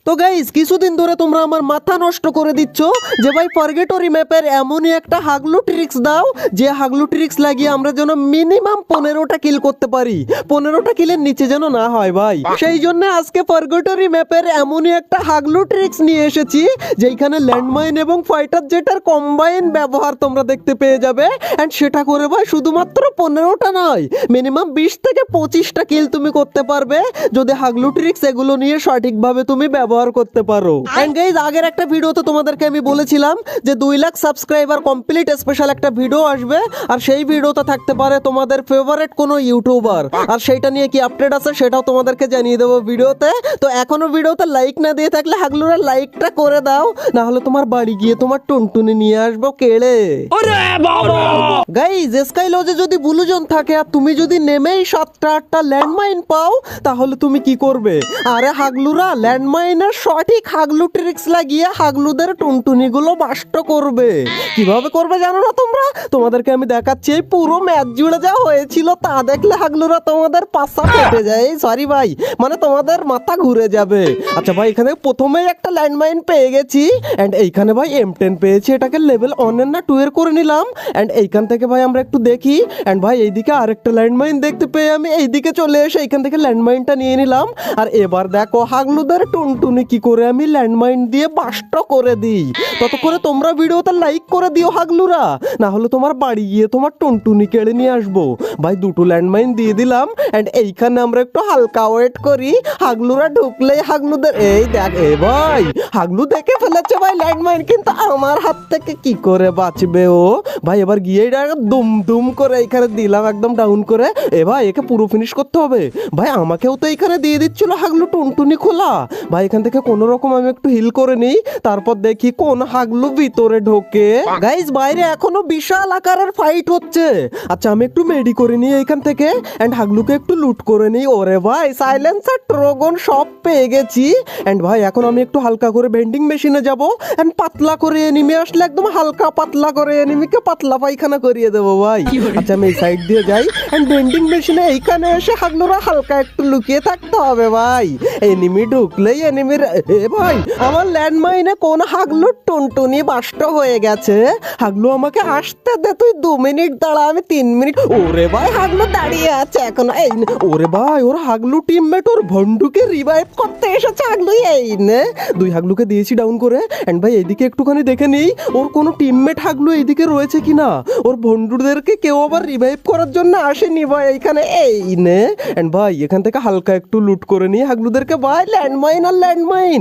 তো গাইস কিছুদিন ধরে তোমরা আমার মাথা নষ্ট করে দিচ্ছ যে ভাই ফরগেটরি ম্যাপের এমনই একটা হাগলু ট্রিক্স দাও যে হাগলু ট্রিক্স লাগিয়ে আমরা যেন মিনিমাম 15টা কিল করতে পারি, 15টা কিলের নিচে যেন না হয় ভাই। সেই জন্য আজকে ফরগেটরি ম্যাপের এমনই একটা হাগলু ট্রিক্স নিয়ে এসেছি যেখানে ল্যান্ডমাইন এবং ফাইটার জেটার কম্বাইন ব্যবহার তোমরা দেখতে পেয়ে যাবে। এন্ড সেটা করে ভাই শুধুমাত্র 15টা নয়, মিনিমাম 20 থেকে 25টা কিল তুমি করতে পারবে যদি হাগলু ট্রিক্স এগুলো নিয়ে সঠিকভাবে তুমি ব্যবহার করতে পারো। এন্ড গাইস আগের একটা ভিডিওতে তোমাদেরকে আমি বলেছিলাম যে 2 লাখ সাবস্ক্রাইবার কমপ্লিট স্পেশাল একটা ভিডিও আসবে, আর সেই ভিডিওতে থাকতে পারে তোমাদের ফেভারিট কোনো ইউটিউবার, আর সেইটা নিয়ে কি আপডেট আছে সেটাও তোমাদেরকে জানিয়ে দেবো ভিডিওতে। তো এখনো ভিডিওতে লাইক না দিয়ে থাকলে হাগলুরা লাইকটা করে দাও, না হলে তোমার বাড়ি গিয়ে তোমার টুনটুনি নিয়ে আসবো কেড়ে। গাইস স্কাই লজে যদি ব্লু জোন থাকে আর তুমি যদি নেমেই 7টা 8টা ল্যান্ডমাইন পাও তাহলে তুমি কি করবে? আরে হাগলুরা ল্যান্ডমাইনের সঠিক হাগলু ট্রিক্স লাগিয়ে হাগলুদের টুনটুনিগুলো বাস্ট করবে। কিভাবে করবে জানো না তোমরা? তোমাদেরকে আমি দেখাচ্ছি। এই পুরো ম্যাচ জুড়ে যা হয়েছিল তা দেখলে হাগলুরা তোমাদের পাশা ফেটে যায়, সরি ভাই, মানে তোমাদের মাথা ঘুরে যাবে। আচ্ছা ভাই এখানে প্রথমেই একটা ল্যান্ডমাইন পেয়ে গেছি, এন্ড এইখানে ভাই M10 পেয়েছি, এটাকে লেভেল 1 এর না 2 এর করে নিলাম। এন্ড এইখান থেকে ভাই আমরা একটু দেখি, এন্ড ভাই এইদিকে আরেকটা ল্যান্ডমাইন দেখতে পেয়ে আমি এইদিকে চলে এসে এইখান থেকে ল্যান্ডমাইনটা নিয়ে নিলাম। আর এবার দেখো হাগলুদের টুনটুনি কি করে আমি ল্যান্ডমাইন দিয়ে বাস্ট করে দিই। ততক্ষণে তোমরা ভিডিওতে লাইক করে দিও হাগলুরা, না হলে তোমার বাড়ি গিয়ে তোমার টুনটুনি কেড়ে নিয়ে আসবো। ভাই 2টো ল্যান্ডমাইন দিয়ে দিলাম, এন্ড এইখানে আমরা একটু হালকা ওয়েট করি। হাগলুরা ঢুকলেই হাগলুদের এই দেখ, এ ভাই হাগলু দেখে ফেলেছে ভাই ল্যান্ডমাইন, কিন্তু আমার হাত থেকে কি করে বাঁচবে ও? ভাই এবার গিয়ে দুম দুম করে এইখানে দিলাম একদম ডাউন করে। এ ভাই একে পুরো ফিনিশ করতে হবে। ভাই আমাকেও তো এইখানে দিয়ে দিচ্ছিল হাগলু টুনটুনি খোলা। ভাই এখান থেকে কোনো রকম আমি একটু হিল করে নিই, তারপর দেখি কোন হাগলু ভিতরে ঢোকে। গাইস বাইরে এখনো বিশাল আকারের ফাইট হচ্ছে। আচ্ছা আমি একটু মেডি করে নিই এইখান থেকে, এন্ড হাগলুকে একটু লুট করে নিই। ওরে ভাই সাইলেন্সার ট্রোগন সব পেয়ে গেছি। এন্ড ভাই এখন আমি একটু হালকা করে ভেন্ডিং মেশিনে যাব, এন্ড পাতলা করে এনিমি আসলে একদম হালকা পাতলা করে এনিমিকে পাতলা পায়খানা করিয়ে দেবো ভাই। আচ্ছা আমি এই সাইড দিয়ে যাই, এন্ড ভেন্ডিং মেশিনে এইখানে এসে হাগলুরা হালকা একটু লুকিয়ে থাকতে হবে ভাই। এনিমি ঢুকলেই এনিমির এ ভাই আমার ল্যান্ডমাইনে কোন হাগলুর টুনটুনি বাস্ট হয়ে গেছে। হাগলু আমাকে আসতে দে, তুই 2 মিনিট দাঁড়া, আমি 3 মিনিট। ওরে ভাই হাগলু দাঁড়িয়ে আছে এখন। এই ওরে ভাই ওর হাগলু টিমমেট ওর ভন্ডুকে রিভাইভ করতে এসেছে। হাগলু এই নে 2 হাগলুকে দিয়েছি ডাউন করে। এন্ড ভাই এইদিকে একটুখানি দেখে নিই ওর কোনো টিমমেট হাগলু এইদিকে রয়েছে কিনা। ওর ভন্ডুদেরকে কেউ আবার রিভাইভ করার জন্য আসেনি ভাই এইখানে। এই নে এন্ড ভাই এখান থেকে হালকা একটু লুট করে নিই হাগলুদেরকে। ভাই ল্যান্ডমাইন আর ল্যান্ডমাইন